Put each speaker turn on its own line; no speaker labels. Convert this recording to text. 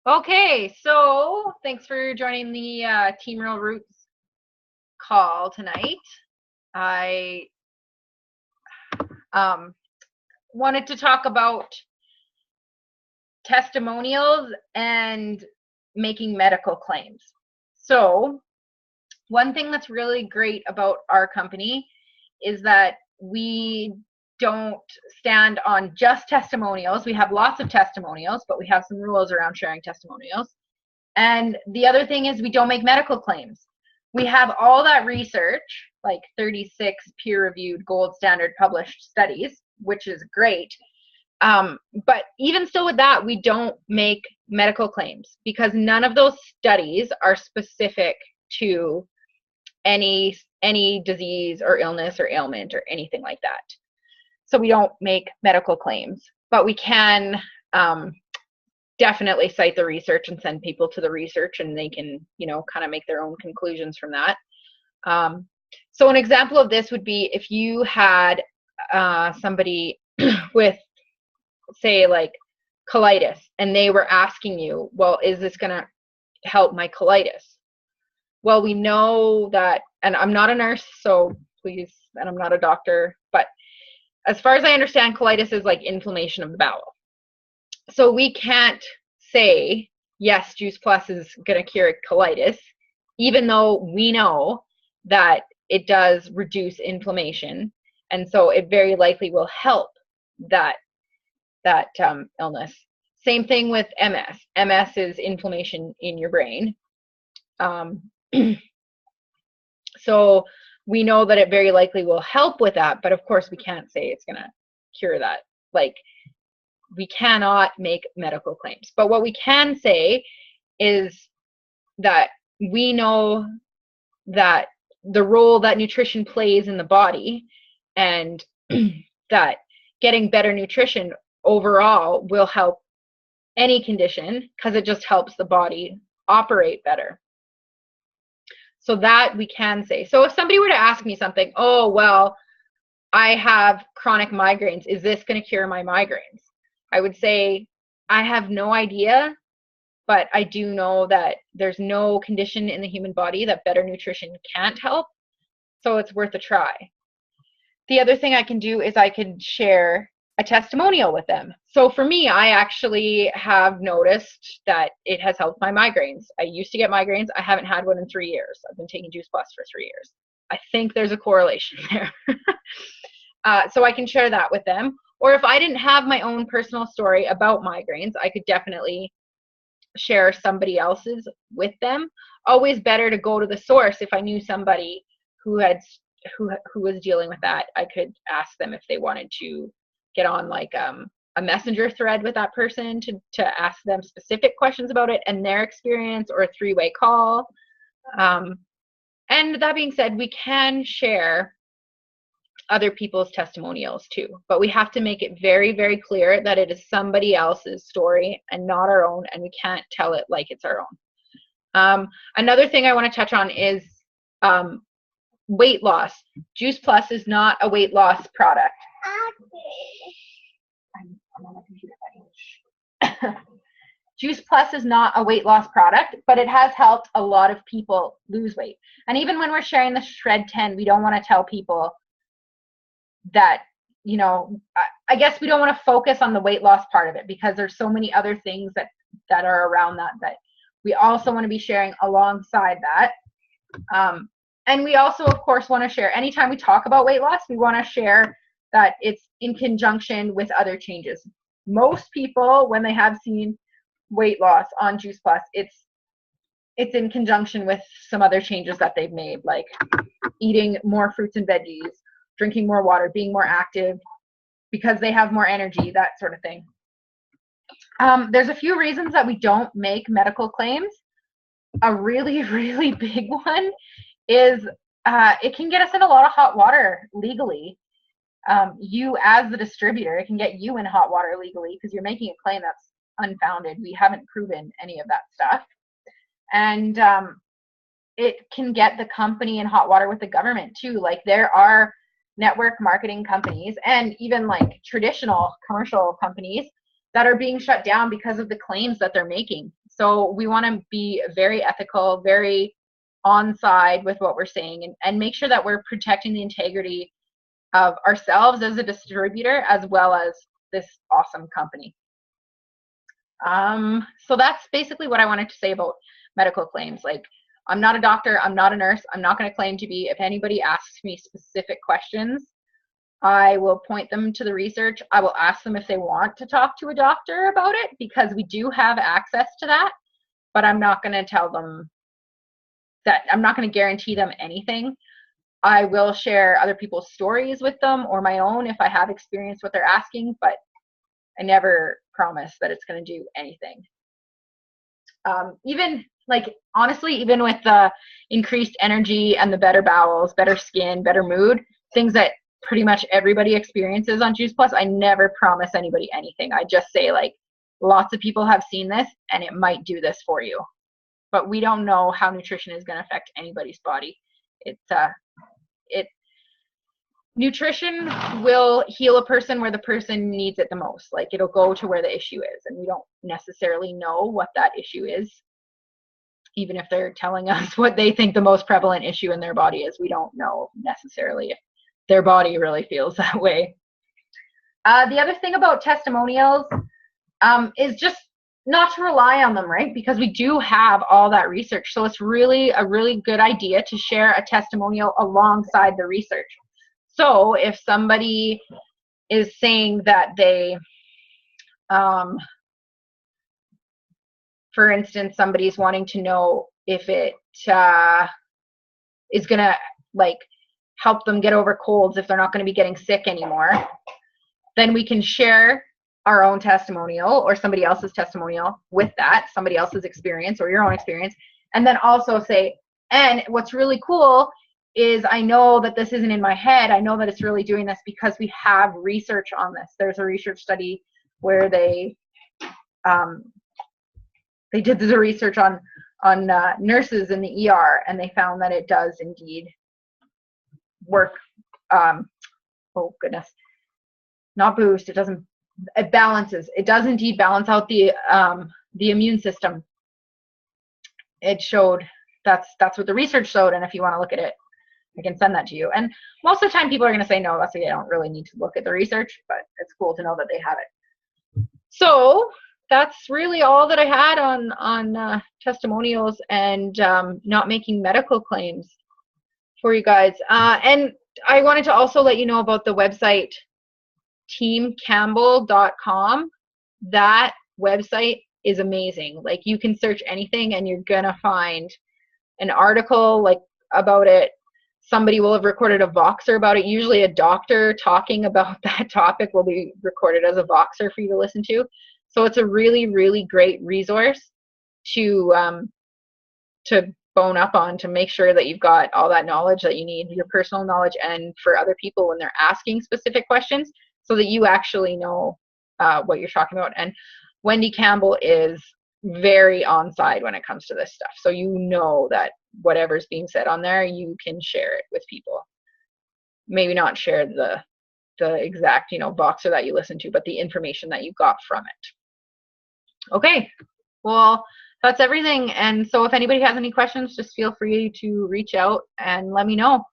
Okay, so thanks for joining the Team Real Roots call tonight. I wanted to talk about testimonials and making medical claims. So one thing that's really great about our company is that we don't stand on just testimonials. We have lots of testimonials, but we have some rules around sharing testimonials. And the other thing is we don't make medical claims. We have all that research, like 36 peer-reviewed gold standard published studies, which is great. But even still with that, we don't make medical claims because none of those studies are specific to any disease or illness or ailment or anything like that. So we don't make medical claims, but we can definitely cite the research and send people to the research, and they can, kind of make their own conclusions from that. So an example of this would be if you had somebody with, say, like colitis, and they were asking you, well, is this going to help my colitis? Well, we know that, and I'm not a nurse, so please, and I'm not a doctor, but as far as I understand, colitis is like inflammation of the bowel. So we can't say, yes, Juice Plus is going to cure colitis, even though we know that it does reduce inflammation. And so it very likely will help that illness. Same thing with MS. MS is inflammation in your brain. So we know that it very likely will help with that, but of course we can't say it's going to cure that. Like, we cannot make medical claims. But what we can say is that we know that the role that nutrition plays in the body, and that getting better nutrition overall will help any condition because it just helps the body operate better. So that we can say. So if somebody were to ask me something, oh, well, I have chronic migraines, is this going to cure my migraines? I would say, I have no idea, but I do know that there's no condition in the human body that better nutrition can't help, so it's worth a try. The other thing I can do is I can share a testimonial with them. So for me, I actually have noticed that it has helped my migraines. I used to get migraines. I haven't had one in 3 years. I've been taking Juice Plus for 3 years. I think there's a correlation there. So I can share that with them. Or if I didn't have my own personal story about migraines, I could definitely share somebody else's with them. Always better to go to the source. If I knew somebody who was dealing with that, I could ask them if they wanted to get on like a messenger thread with that person to ask them specific questions about it and their experience, or a 3-way call. And that being said, we can share other people's testimonials too, but we have to make it very, very clear that it is somebody else's story and not our own, and we can't tell it like it's our own. Another thing I want to touch on is weight loss. Juice Plus is not a weight loss product. I'm on my computer. Juice Plus is not a weight loss product, but it has helped a lot of people lose weight. And even when we're sharing the Shred 10, we don't want to tell people that, I guess we don't want to focus on the weight loss part of it, because there's so many other things that are around that we also want to be sharing alongside that. And we also, of course, want to share, anytime we talk about weight loss, we want to share that it's in conjunction with other changes. Most people, when they have seen weight loss on Juice Plus, it's in conjunction with some other changes that they've made, like eating more fruits and veggies, drinking more water, being more active because they have more energy, that sort of thing. There's a few reasons that we don't make medical claims. A really, really big one is it can get us in a lot of hot water legally. You as the distributor, it can get you in hot water legally because you're making a claim that's unfounded. We haven't proven any of that stuff. And it can get the company in hot water with the government too. Like, there are network marketing companies and even like traditional commercial companies that are being shut down because of the claims that they're making. So we want to be very ethical, very on side with what we're saying, and make sure that we're protecting the integrity of ourselves as a distributor as well as this awesome company. So that's basically what I wanted to say about medical claims. Like, I'm not a doctor, I'm not a nurse, I'm not going to claim to be. If anybody asks me specific questions, I will point them to the research. I will ask them if they want to talk to a doctor about it, because we do have access to that, but I'm not going to tell them that. I'm not going to guarantee them anything. I will share other people's stories with them or my own if I have experienced what they're asking, but I never promise that it's going to do anything. Even like, honestly, even with the increased energy and the better bowels, better skin, better mood, things that pretty much everybody experiences on Juice Plus, I never promise anybody anything. I just say, like, lots of people have seen this and it might do this for you, but we don't know how nutrition is going to affect anybody's body. Nutrition will heal a person where the person needs it the most. Like, it'll go to where the issue is, and we don't necessarily know what that issue is. Even if they're telling us what they think the most prevalent issue in their body is, we don't know necessarily if their body really feels that way. The other thing about testimonials is just not to rely on them, right? Because we do have all that research. So it's really a really good idea to share a testimonial alongside the research. So if somebody is saying that they, for instance, somebody's wanting to know if it is going to, like, help them get over colds if they're not going to be getting sick anymore, then we can share our own testimonial or somebody else's testimonial with that, somebody else's experience or your own experience, and then also say, and what's really cool is I know that this isn't in my head. I know that it's really doing this because we have research on this. There's a research study where they did the research on nurses in the ER, and they found that it does indeed work. Oh goodness, not boost. It doesn't. It balances. It does indeed balance out the immune system. It showed. That's what the research showed. And if you want to look at it, I can send that to you. And most of the time people are going to say no, that's why I don't really need to look at the research, but it's cool to know that they have it. So that's really all that I had on testimonials and not making medical claims for you guys. And I wanted to also let you know about the website teamcampbell.com. That website is amazing. Like, you can search anything and you're gonna find an article like about it. Somebody will have recorded a Voxer about it. Usually a doctor talking about that topic will be recorded as a Voxer for you to listen to. So it's a really, really great resource to bone up on, to make sure that you've got all that knowledge that you need, your personal knowledge, and for other people when they're asking specific questions, so that you actually know what you're talking about. And Wendy Campbell is very on side when it comes to this stuff. So you know that whatever's being said on there, you can share it with people. Maybe not share the exact, Voxer that you listen to, but the information that you got from it. Okay, well, that's everything. And so if anybody has any questions, just feel free to reach out and let me know.